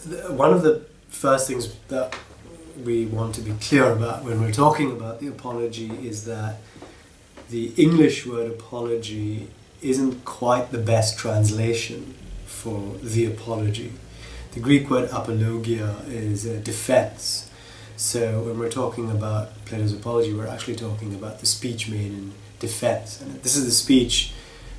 one of the first things that we want to be clear about when we're talking about the apology is that the English word apology isn't quite the best translation for the apology. The Greek word apologia is a defense. So when we're talking about Plato's apology, we're actually talking about the speech made in defense. And this is the speech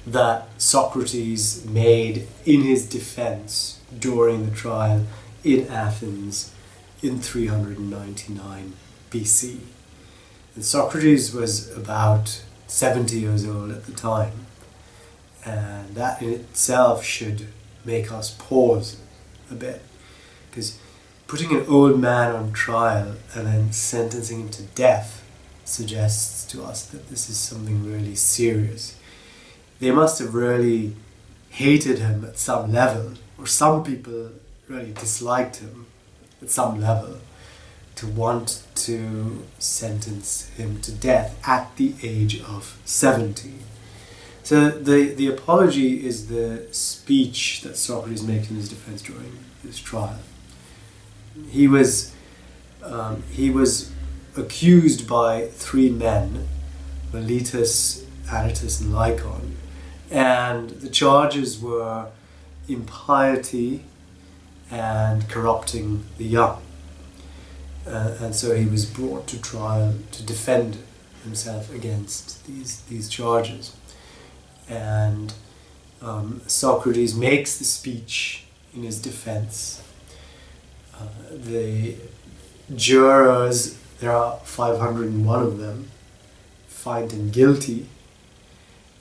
that Socrates made in his defense during the trial in Athens in 399 BC. And Socrates was about 70 years old at the time, and that in itself should make us pause a bit, because putting an old man on trial and then sentencing him to death suggests to us that this is something really serious. They must have really hated him at some level, or some people really disliked him at some level, to want to sentence him to death at the age of 70. So the apology is the speech that Socrates makes in his defense during his trial. He was accused by three men, Meletus, Anytus, and Lycon, and the charges were impiety and corrupting the young. And so he was brought to trial to defend himself against these charges. And Socrates makes the speech in his defense. The jurors, there are 501 of them, find him guilty.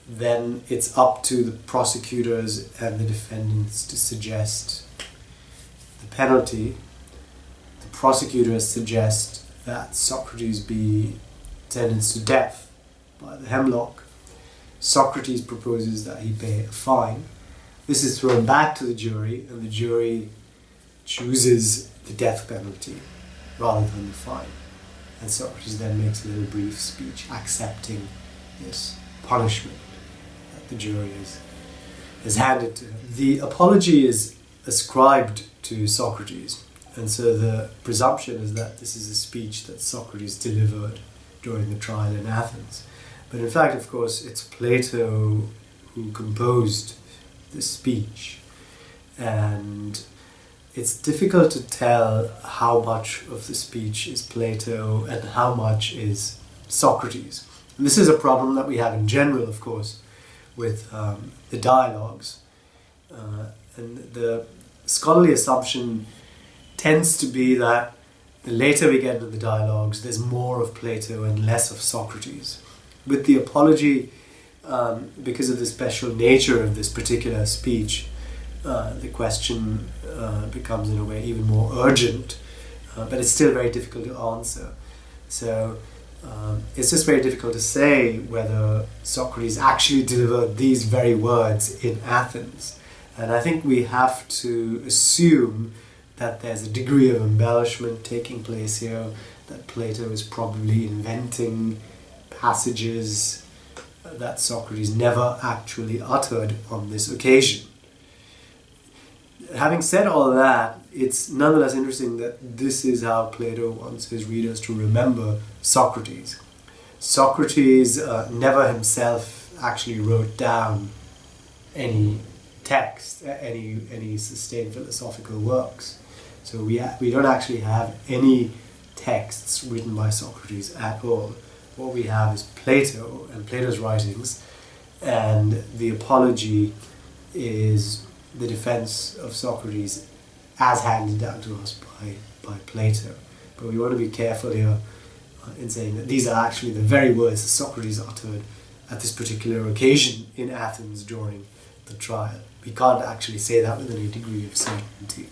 Then it's up to the prosecutors and the defendants to suggest the penalty. The prosecutors suggest that Socrates be sentenced to death by the hemlock. Socrates proposes that he pay a fine. This is thrown back to the jury, and the jury chooses the death penalty rather than the fine. And Socrates then makes a little brief speech accepting this punishment that the jury has handed to him. The apology is ascribed to Socrates, and so the presumption is that this is a speech that Socrates delivered during the trial in Athens. But in fact, of course, it's Plato who composed the speech, and it's difficult to tell how much of the speech is Plato and how much is Socrates. And this is a problem that we have in general, of course, with the dialogues. And the scholarly assumption tends to be that the later we get into the dialogues, there's more of Plato and less of Socrates. With the apology, because of the special nature of this particular speech, the question becomes in a way even more urgent, but it's still very difficult to answer. So it's just very difficult to say whether Socrates actually delivered these very words in Athens. And I think we have to assume that there's a degree of embellishment taking place here, that Plato is probably inventing passages that Socrates never actually uttered on this occasion. Having said all that, it's nonetheless interesting that this is how Plato wants his readers to remember Socrates. Socrates never himself actually wrote down any text, any sustained philosophical works. So we don't actually have any texts written by Socrates at all. What we have is Plato and Plato's writings, and the apology is the defense of Socrates as handed down to us by Plato. But we want to be careful here in saying that these are actually the very words that Socrates uttered at this particular occasion in Athens during the trial. We can't actually say that with any degree of certainty.